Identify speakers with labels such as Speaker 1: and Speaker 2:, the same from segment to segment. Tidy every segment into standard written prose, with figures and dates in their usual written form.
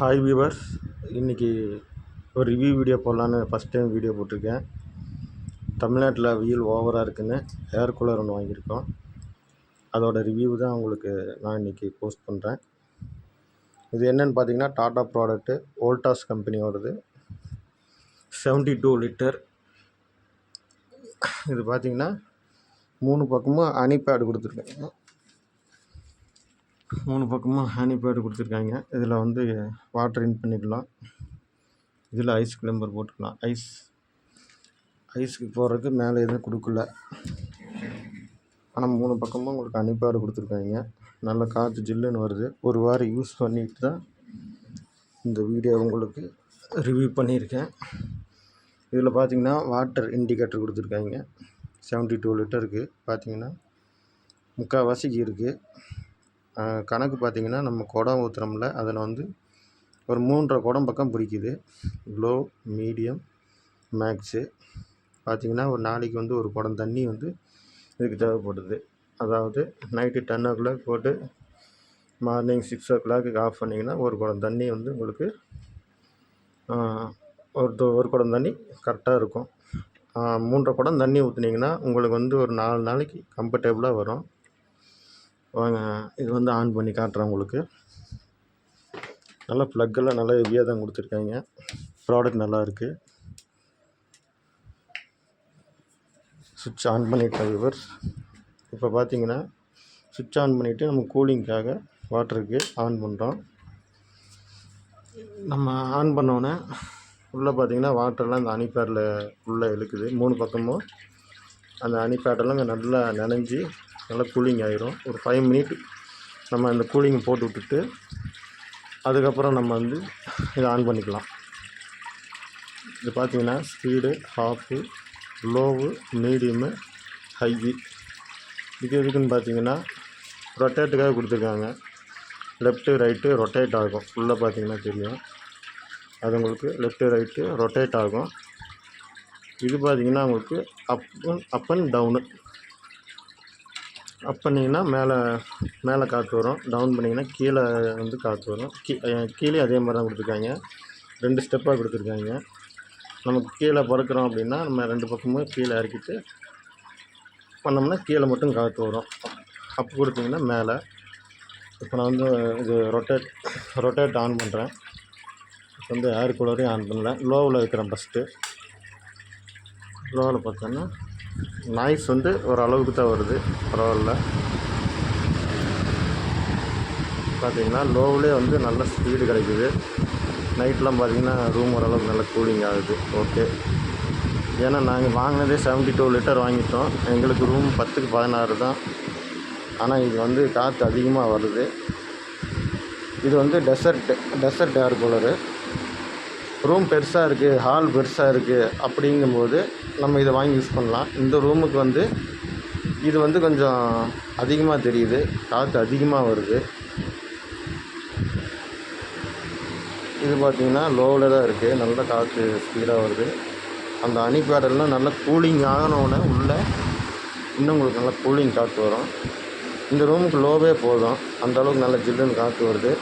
Speaker 1: Hi viewers, இன்றைக்கி ஒரு review video போடலான்னு ஃபஸ்ட் டைம் வீடியோ போட்டிருக்கேன். தமிழ்நாட்டில் வெயில் ஓவராக இருக்குன்னு ஏர் கூலர் ஒன்று வாங்கியிருக்கோம். அதோடய ரிவ்யூ தான் உங்களுக்கு நான் இன்றைக்கி போஸ்ட் பண்ணுறேன். இது என்னென்னு பார்த்தீங்கன்னா டாடா ப்ராடக்ட்டு, வோல்டாஸ் கம்பெனியோடது, 72 லிட்டர். இது பார்த்திங்கன்னா 3 பக்கமும் ஹனி பேடு கொடுத்துருக்காங்க. 3 பக்கமும் ஹனி பேடு கொடுத்துருக்காங்க. இதில் வந்து வாட்டர் இன் பண்ணிக்கலாம். இதில் ஐஸ் கிளம்பர் போட்டுக்கலாம். ஐஸுக்கு போடுறதுக்கு மேலே எதுவும் கொடுக்கல. ஆனால் 3 பக்கமும் உங்களுக்கு ஹனி பேடு கொடுத்துருக்காங்க. நல்ல காற்று ஜில்லுன்னு வருது. ஒரு வாரம் யூஸ் பண்ணிட்டு தான் இந்த வீடியோ உங்களுக்கு ரிவ்யூ பண்ணியிருக்கேன். இதில் பார்த்திங்கன்னா வாட்டர் இண்டிகேட்டர் கொடுத்துருக்காங்க. 72 லிட்டருக்கு பார்த்திங்கன்னா முக்கால்வாசிக்கு இருக்குது. கணக்கு பார்த்திங்கன்னா நம்ம குடம் ஊற்றுறோம்ல, அதில் வந்து ஒரு 3.5 குடம் பக்கம் பிடிக்குது. லோ, மீடியம், மேக்ஸு பார்த்திங்கன்னா ஒரு நாளைக்கு வந்து ஒரு குடம் தண்ணி வந்து இதுக்கு தேவைப்படுது. அதாவது நைட்டு 10 o'clock போட்டு மார்னிங் 6 o'clock ஆஃப் பண்ணிங்கன்னா ஒரு குடம் தண்ணி வந்து உங்களுக்கு ஒரு குடம் தண்ணி கரெக்டாக இருக்கும். 3.5 குடம் தண்ணி ஊற்றுனீங்கன்னா உங்களுக்கு வந்து ஒரு 4 நாளைக்கு கம்ஃபர்டபுளாக வரும். வாங்க, இது வந்து ஆன் பண்ணி காட்டுறேன் உங்களுக்கு. நல்லா ப்ளக்கெல்லாம் நல்லா ஹெவியாக தான் கொடுத்துருக்காங்க. ப்ராடக்ட் நல்லா இருக்குது. சுவிட்ச் ஆன் பண்ணிட்டேன் வியூவர்ஸ். இப்போ பார்த்தீங்கன்னா சுவிட்ச் ஆன் பண்ணிவிட்டு நம்ம கூலிங்க்காக வாட்டருக்கு ஆன் பண்ணுறோம். நம்ம ஆன் பண்ணோன்னே உள்ளே பார்த்திங்கன்னா வாட்டர்லாம் அந்த ஹனி பேடில் உள்ளே இழுக்குது. 3 பக்கமும் அந்த ஹனி பேடெல்லாம் நல்லா நனைஞ்சி நல்லா கூலிங் ஆகிரும். ஒரு 5 minute நம்ம அந்த கூலிங் போட்டு விட்டுட்டு அதுக்கப்புறம் நம்ம வந்து இதை ஆன் பண்ணிக்கலாம். இது பார்த்திங்கன்னா ஸ்பீடு, ஹாஃபு, லோவு, மீடியமு, ஹையு. இது எதுக்குன்னு பார்த்தீங்கன்னா ரொட்டேட்டுக்காக கொடுத்துருக்காங்க. லெஃப்ட்டு ரைட்டு ரொட்டேட் ஆகும். உள்ளே பார்த்திங்கன்னா தெரியும், அது உங்களுக்கு லெஃப்ட்டு ரைட்டு ரொட்டேட் ஆகும். இது பார்த்திங்கன்னா உங்களுக்கு அப் அண்ட் டவுனு. அப் பண்ணிங்கன்னா மேலே காற்று வரும். டவுன் பண்ணிங்கன்னா கீழே வந்து காற்று வரும். கீழே அதே மாதிரி தான் கொடுத்துருக்காங்க. 2 ஸ்டெப்பாக கொடுத்துருக்காங்க. நமக்கு கீழே பறக்கிறோம் அப்படின்னா நம்ம 2 பக்கமும் கீழே இறக்கிட்டு பண்ணோம்னா கீழே மட்டும் காற்று வரும். அப் கொடுத்திங்கன்னா மேலே. இப்போ நான் வந்து இது ரொட்டேட் ஆன் பண்ணுறேன். இப்போ வந்து ஏர் கூலரையும் ஆன் பண்ணல. லோவில் வைக்கிறேன் ஃபஸ்ட்டு. லோவில் பார்த்தோன்னா நாய்ஸ் வந்து ஓரளவுக்கு தான் வருது, பரவாயில்ல. பார்த்திங்கன்னா லோவிலே வந்து நல்ல ஸ்பீடு கிடைக்குது. நைட்லாம் பார்த்திங்கன்னா ரூம் ஓரளவுக்கு நல்ல கூலிங் ஆகுது. ஓகே, ஏன்னா நாங்கள் வாங்கினதே 72 லிட்டர் வாங்கிட்டோம். எங்களுக்கு ரூம் 10க்கு 16 தான். ஆனால் இது வந்து காற்று அதிகமாக வருது. இது வந்து டெசர்ட் ஏர் கூலரு. ரூம் பெருசாக இருக்குது, ஹால் பெருசாக இருக்குது அப்படிங்கும்போது நம்ம இதை வாங்கி யூஸ் பண்ணலாம். இந்த ரூமுக்கு வந்து இது வந்து கொஞ்சம் அதிகமாக தெரியுது, காற்று அதிகமாக வருது. இது பார்த்திங்கன்னா லோவில் தான் இருக்குது, நல்ல காற்று ஸ்பீடாக வருது. அந்த ஹனி பேடெல்லாம் நல்லா கூலிங் ஆகினோடனே உள்ளே இன்னும் உங்களுக்கு நல்லா கூலிங் காற்று வரும். இந்த ரூமுக்கு லோவே போதும், அந்தளவுக்கு நல்ல ஜில்லுன்னு காற்று வருது.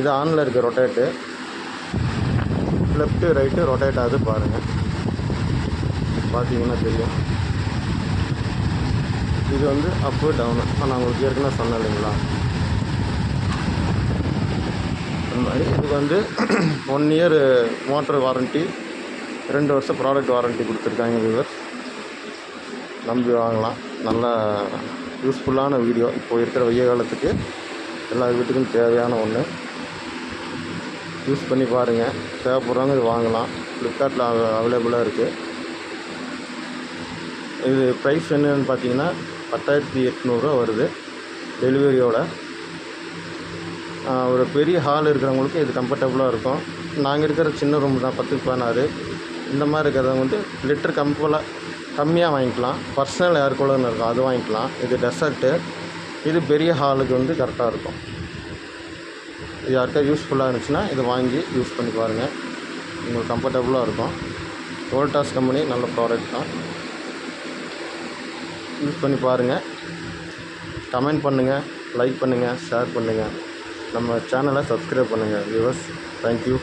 Speaker 1: இது ஆனில் இருக்குது ரொட்டேட்டு. லெஃப்ட்டு ரைட்டு ரொட்டேட் ஆகுது பாருங்கள், பார்த்தீங்கன்னா தெரியும். இது வந்து அப்பு டவுனு. நான் உங்களுக்கு ஏற்கனவே சொன்னேன் இல்லைங்களா, அந்த மாதிரி. இதுக்கு வந்து 1 year மோட்டர் வாரண்ட்டி, 2 வருஷம் ப்ராடக்ட் வாரண்ட்டி கொடுத்துருக்காங்க. வியூவர்ஸ், நம்பி வாங்கலாம். நல்லா யூஸ்ஃபுல்லான வீடியோ. இப்போ இருக்கிற வெய்ய காலத்துக்கு எல்லா வீட்டுக்கும் தேவையான ஒன்று. யூஸ் பண்ணி பாருங்கள். தேவைப்படுறவங்க இது வாங்கலாம். ஃப்ளிப்கார்ட்டில் அவைலபிளாக இருக்குது. இது ப்ரைஸ் என்னன்னு பார்த்தீங்கன்னா 10,800 வருது டெலிவரியோட. ஒரு பெரிய ஹால் இருக்கிறவங்களுக்கு இது கம்ஃபர்டபுளாக இருக்கும். நாங்கள் இருக்கிற சின்ன ரூம் தான், 10க்கு 16. இந்த மாதிரி இருக்கிறவங்க வந்து லிட்டர் கம்மியாக வாங்கிக்கலாம். பர்சனல் ஏர் கூலர்னு இருக்கும், அது வாங்கிக்கலாம். இது டெசர்ட்டு. இது பெரிய ஹாலுக்கு வந்து கரெக்டாக இருக்கும். இது யாருக்கா யூஸ்ஃபுல்லாக இருந்துச்சுன்னா இதை வாங்கி யூஸ் பண்ணி பாருங்கள். உங்களுக்கு கம்ஃபர்டபுளாக இருக்கும். வோல்டாஸ் கம்பெனி நல்ல ப்ராடக்ட் தான். யூஸ் பண்ணி பாருங்கள். கமெண்ட் பண்ணுங்கள், லைக் பண்ணுங்கள், ஷேர் பண்ணுங்கள். நம்ம சேனலை சப்ஸ்கிரைப் பண்ணுங்கள் வியூவர்ஸ். தேங்க்யூ.